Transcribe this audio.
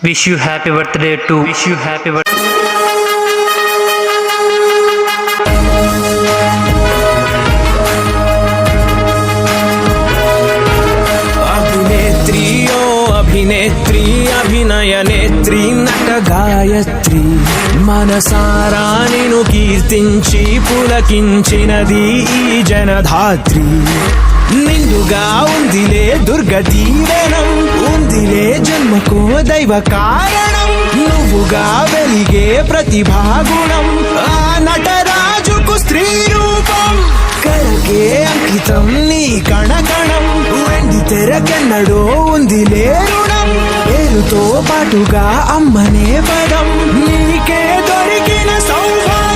Wish you happy birthday to wish you happy birthday. అభినేత్రి అభినయ నేత్రి నట గాయత్రి మనసారా నిను కీర్తించి పులకించినది ఈ జనధాత్రి నిండుగా ఉందిలే దుర్గ దీవెనం ఉందిలే జన్మకో దైవ కారణం నువ్వుగా వెలిగే ప్రతిభాగుణం ఆ నటరాజుకు స్త్రీ రూపం కరకే అంకితం నీ కణకణం వెండి తెరకెన్నడో ఉందిలే రుణం పేరుతో పాటుగా అమ్మనే పదం నీకే దొరికిన సౌభాగ్యం